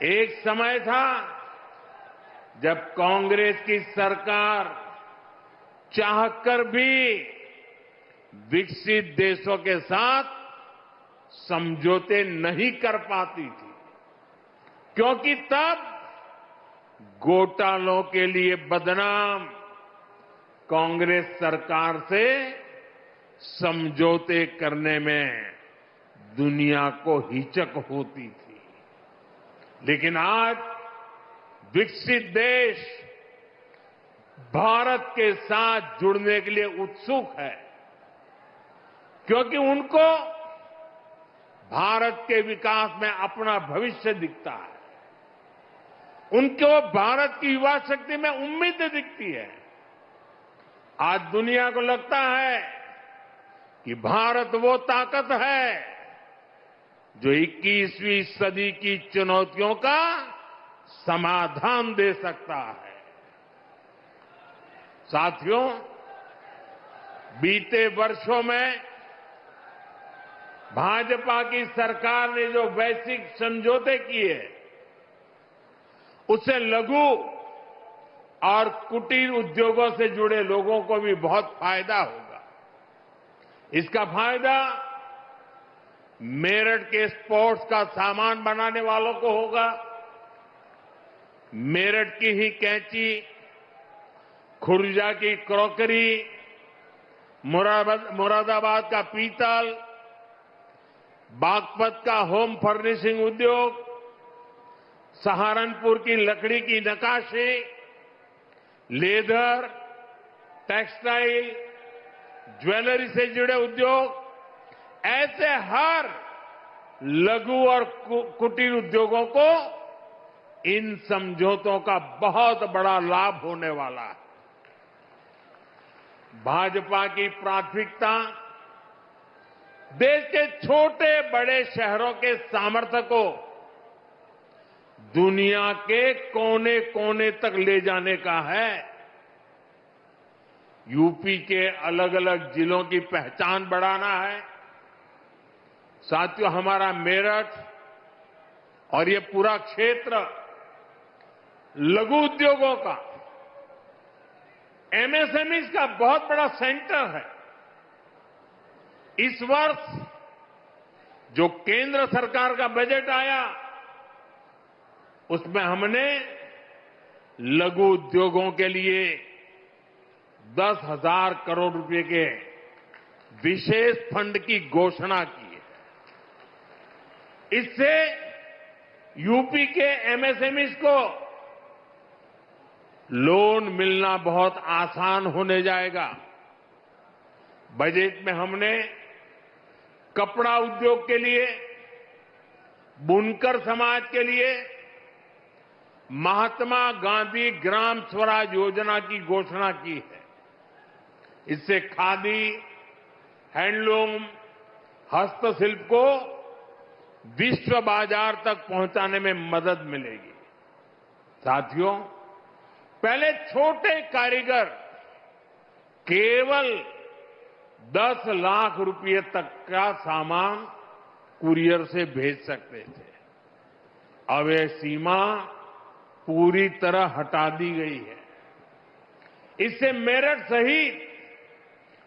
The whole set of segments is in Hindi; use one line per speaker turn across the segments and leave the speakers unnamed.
एक समय था जब कांग्रेस की सरकार चाहकर भी विकसित देशों के साथ समझौते नहीं कर पाती थी, क्योंकि तब घोटालों के लिए बदनाम कांग्रेस सरकार से समझौते करने में दुनिया को हिचक होती थी। लेकिन आज विकसित देश भारत के साथ जुड़ने के लिए उत्सुक है, क्योंकि उनको भारत के विकास में अपना भविष्य दिखता है। उनको भारत की युवा शक्ति में उम्मीद दिखती है। आज दुनिया को लगता है कि भारत वो ताकत है जो 21वीं सदी की चुनौतियों का समाधान दे सकता है। साथियों, बीते वर्षों में भाजपा की सरकार ने जो वैश्विक समझौते किए, उससे लघु और कुटीर उद्योगों से जुड़े लोगों को भी बहुत फायदा होगा। इसका फायदा मेरठ के स्पोर्ट्स का सामान बनाने वालों को होगा। मेरठ की ही कैंची, खुर्जा की क्रॉकरी, मुरादाबाद का पीतल, बागपत का होम फर्निशिंग उद्योग, सहारनपुर की लकड़ी की नक्काशी, लेदर, टेक्सटाइल, ज्वेलरी से जुड़े उद्योग, ऐसे हर लघु और कुटीर उद्योगों को इन समझौतों का बहुत बड़ा लाभ होने वाला है। भाजपा की प्राथमिकता देश के छोटे बड़े शहरों के सामर्थ्य को दुनिया के कोने कोने तक ले जाने का है। यूपी के अलग अलग जिलों की पहचान बढ़ाना है। साथियों, हमारा मेरठ और ये पूरा क्षेत्र लघु उद्योगों का, एमएसएमई का बहुत बड़ा सेंटर है। इस वर्ष जो केंद्र सरकार का बजट आया, उसमें हमने लघु उद्योगों के लिए 10,000 करोड़ रुपए के विशेष फंड की घोषणा की है। इससे यूपी के एमएसएमईज को लोन मिलना बहुत आसान होने जाएगा। बजट में हमने कपड़ा उद्योग के लिए, बुनकर समाज के लिए महात्मा गांधी ग्राम स्वराज योजना की घोषणा की है। इससे खादी, हैंडलूम, हस्तशिल्प को विश्व बाजार तक पहुंचाने में मदद मिलेगी। साथियों, पहले छोटे कारीगर केवल 10 लाख रुपए तक का सामान कुरियर से भेज सकते थे। अब यह सीमा पूरी तरह हटा दी गई है। इससे मेरठ सहित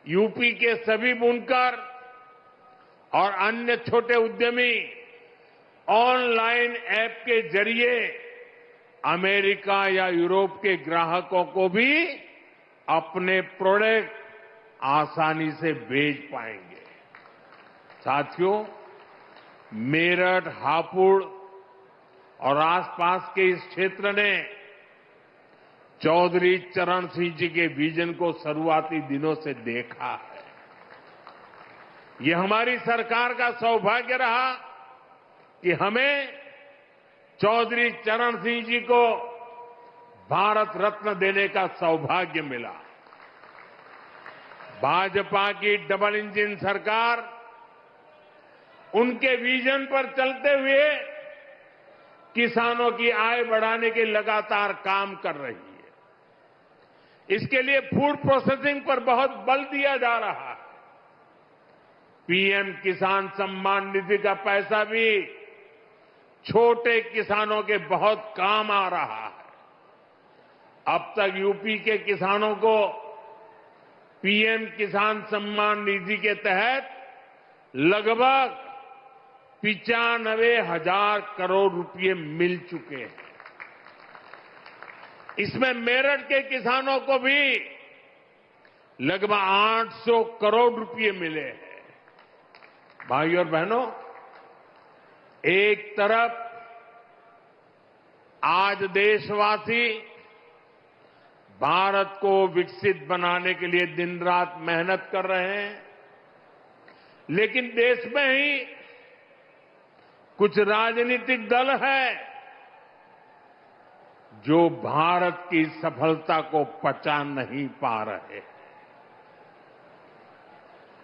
यूपी के सभी बुनकर और अन्य छोटे उद्यमी ऑनलाइन ऐप के जरिए अमेरिका या यूरोप के ग्राहकों को भी अपने प्रोडक्ट आसानी से बेच पाएंगे। साथियों, मेरठ, हापुड़ और आसपास के इस क्षेत्र ने चौधरी चरण सिंह जी के विजन को शुरुआती दिनों से देखा है। यह हमारी सरकार का सौभाग्य रहा कि हमें चौधरी चरण सिंह जी को भारत रत्न देने का सौभाग्य मिला। भाजपा की डबल इंजन सरकार उनके विजन पर चलते हुए किसानों की आय बढ़ाने के लगातार काम कर रही है। इसके लिए फूड प्रोसेसिंग पर बहुत बल दिया जा रहा है। पीएम किसान सम्मान निधि का पैसा भी छोटे किसानों के बहुत काम आ रहा है। अब तक यूपी के किसानों को पीएम किसान सम्मान निधि के तहत लगभग 95,000 करोड़ रुपए मिल चुके हैं। इसमें मेरठ के किसानों को भी लगभग 800 करोड़ रुपए मिले हैं। भाइयों और बहनों, एक तरफ आज देशवासी भारत को विकसित बनाने के लिए दिन रात मेहनत कर रहे हैं, लेकिन देश में ही कुछ राजनीतिक दल हैं जो भारत की सफलता को पचा नहीं पा रहे हैं।